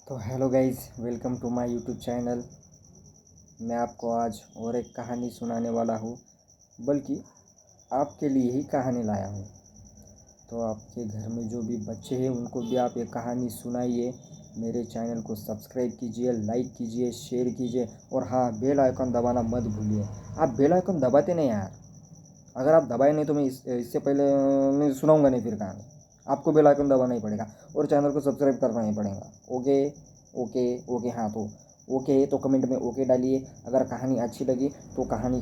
तो hello guys, welcome to my YouTube channel. मैं आपको आज और एक कहानी सुनाने वाला हूँ, बल्कि आपके लिए ही कहानी लाया हूँ। तो आपके घर में जो भी बच्चे हैं उनको भी आप ये कहानी सुनाइए। मेरे चैनल को सब्सक्राइब कीजिए, लाइक कीजिए, शेयर कीजिए और हाँ, बेल आइकन दबाना मत भूलिए। आप बेल आइकन दबाते नहीं यार। अगर आप दबाए नहीं तो मैं इससे पहले मैं सुनाऊंगा नहीं फिर कहानी। आपको बेल आइकन दबाना ही पड़ेगा और चैनल को सब्सक्राइब करना ही पड़ेगा। Okay okay okay. हाँ तो ओके, तो कमेंट में ओके डालिए। अगर कहानी अच्छी लगी तो कहानी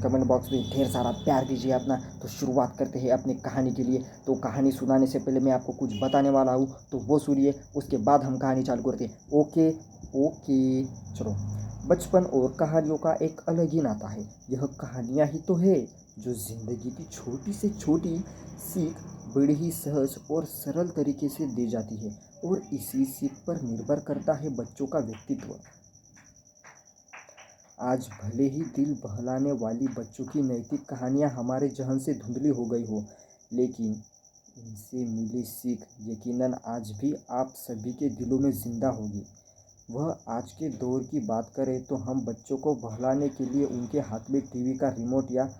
कमेंट बॉक्स में ढेर सारा प्यार दीजिए अपना। तो शुरुआत करते हैं अपनी कहानी के लिए। तो कहानी सुनाने से पहले मैं आपको कुछ बताने वाला हूँ, तो वो सुनिए, उसके बाद हम कहानी चालू करते हैं। ओके ओके, चलो। बचपन और कहानियों का एक अलग ही नाता है। यह कहानियाँ ही तो है जो जिंदगी की छोटी से छोटी सीख बड़ी ही सहज और सरल तरीके से दी जाती है, और इसी सीख पर निर्भर करता है बच्चों का व्यक्तित्व। आज भले ही दिल बहलाने वाली बच्चों की नैतिक कहानियाँ हमारे जहन से धुंधली हो गई हो, लेकिन इनसे मिली सीख यकीनन आज भी आप सभी के दिलों में जिंदा होगी। वह आज के दौर की बात करें तो हम बच्चों को बहलाने के लिए उनके हाथ में टीवी का रिमोट या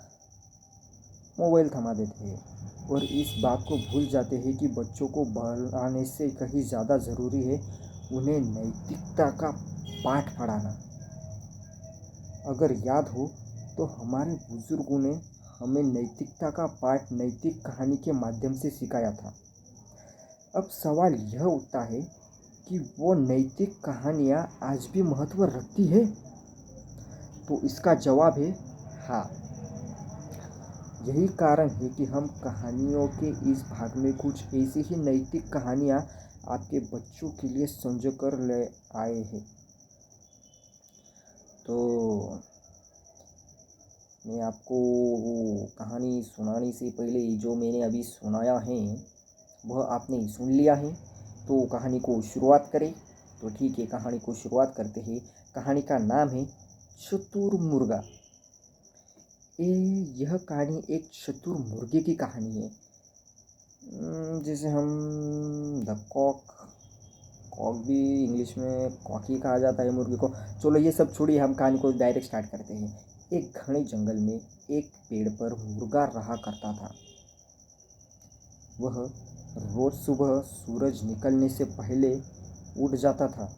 मोबाइल थमा देते हैं, और इस बात को भूल जाते हैं कि बच्चों को बहलाने से कहीं ज़्यादा ज़रूरी है उन्हें नैतिकता का पाठ पढ़ाना। अगर याद हो तो हमारे बुजुर्गों ने हमें नैतिकता का पाठ नैतिक कहानी के माध्यम से सिखाया था। अब सवाल यह उठता है कि वो नैतिक कहानियाँ आज भी महत्व रखती है। तो इसका जवाब है हाँ। यही कारण है कि हम कहानियों के इस भाग में कुछ ऐसी ही नैतिक कहानियाँ आपके बच्चों के लिए संजो कर ले आए हैं। तो मैं आपको कहानी सुनाने से पहले जो मैंने अभी सुनाया है वह आपने सुन लिया है, तो कहानी को शुरुआत करें। तो ठीक है, कहानी को शुरुआत करते हैं। कहानी का नाम है चतुर मुर्गा। ये यह कहानी एक चतुर मुर्गे की कहानी है। जिसे हम द कॉक कॉक भी इंग्लिश में कॉकी कहा जाता है मुर्गे को। चलो ये सब छोड़िए, हम कहानी को डायरेक्ट स्टार्ट करते हैं। एक घने जंगल में एक पेड़ पर मुर्गा रहा करता था। वह रोज सुबह सूरज निकलने से पहले उठ जाता था।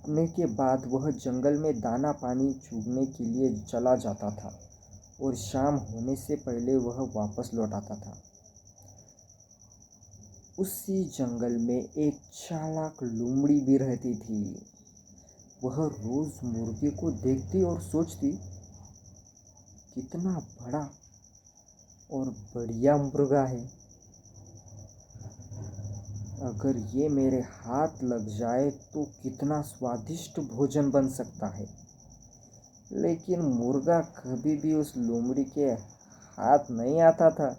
उठने के बाद वह जंगल में दाना पानी चुगने के लिए चला जाता था, और शाम होने से पहले वह वापस लौट आता था। उसी जंगल में एक चालाक लोमड़ी भी रहती थी। वह रोज मुर्गे को देखती और सोचती, कितना बड़ा और बढ़िया मुर्गा है। अगर ये मेरे हाथ लग जाए तो कितना स्वादिष्ट भोजन बन सकता है। लेकिन मुर्गा कभी भी उस लोमड़ी के हाथ नहीं आता था।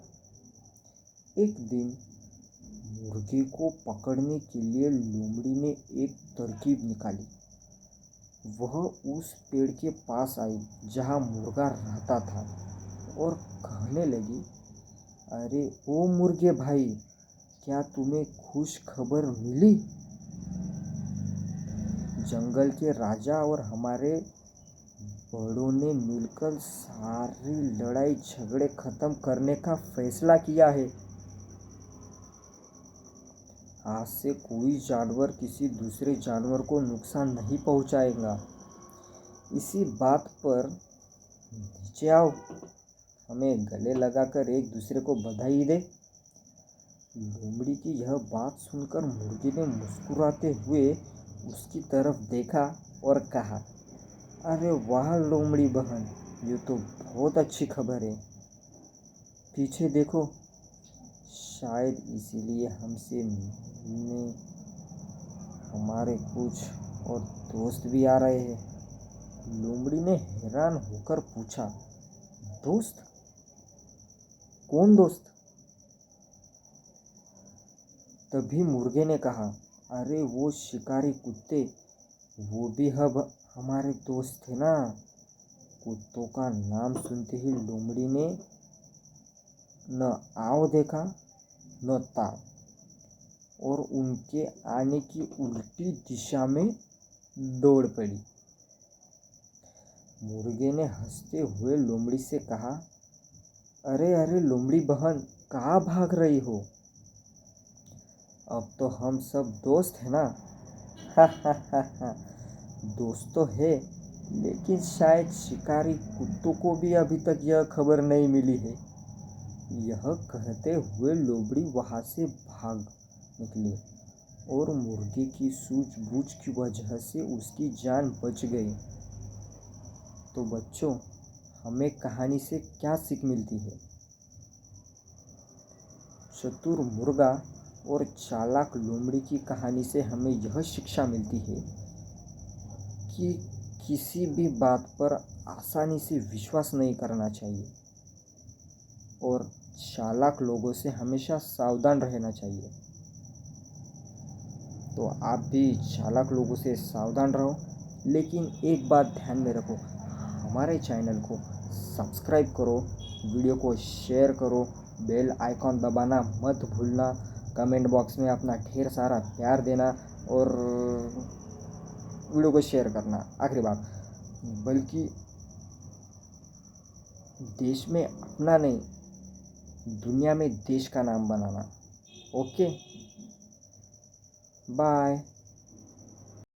एक दिन मुर्गे को पकड़ने के लिए लोमड़ी ने एक तरकीब निकाली। वह उस पेड़ के पास आई जहाँ मुर्गा रहता था और कहने लगी, अरे ओ मुर्गे भाई, क्या तुम्हें खुश खबर मिली? जंगल के राजा और हमारे बड़ों ने मिलकर सारी लड़ाई झगड़े खत्म करने का फैसला किया है। आज से कोई जानवर किसी दूसरे जानवर को नुकसान नहीं पहुंचाएगा। इसी बात पर नीचे आओ, हमें गले लगाकर एक दूसरे को बधाई दे। लोमड़ी की यह बात सुनकर मुर्गे ने मुस्कुराते हुए उसकी तरफ देखा और कहा, अरे वाह लोमड़ी बहन, ये तो बहुत अच्छी खबर है। पीछे देखो, शायद इसीलिए हमसे मिलने हमारे कुछ और दोस्त भी आ रहे हैं। लोमड़ी ने हैरान होकर पूछा, दोस्त? कौन दोस्त? तभी मुर्गे ने कहा, अरे वो शिकारी कुत्ते, वो भी अब हमारे दोस्त थे ना। कुत्तों का नाम सुनते ही लोमड़ी ने न आओ देखा न ताव, और उनके आने की उल्टी दिशा में दौड़ पड़ी। मुर्गे ने हंसते हुए लोमड़ी से कहा, अरे अरे लोमड़ी बहन, कहाँ भाग रही हो? अब तो हम सब दोस्त हैं ना। हा हा हा हा। दोस्त तो है, लेकिन शायद शिकारी कुत्तों को भी अभी तक यह खबर नहीं मिली है। यह कहते हुए लोमड़ी वहां से भाग निकली और मुर्गे की सूझबूझ की वजह से उसकी जान बच गई। तो बच्चों, हमें कहानी से क्या सीख मिलती है? चतुर मुर्गा और चालाक लोमड़ी की कहानी से हमें यह शिक्षा मिलती है कि किसी भी बात पर आसानी से विश्वास नहीं करना चाहिए और चालाक लोगों से हमेशा सावधान रहना चाहिए। तो आप भी चालाक लोगों से सावधान रहो, लेकिन एक बात ध्यान में रखो, हमारे चैनल को सब्सक्राइब करो, वीडियो को शेयर करो, बेल आइकॉन दबाना मत भूलना, कमेंट बॉक्स में अपना ढेर सारा प्यार देना और वीडियो को शेयर करना। आखिरी बात, बल्कि देश में अपना नहीं, दुनिया में देश का नाम बनाना। Okay, bye.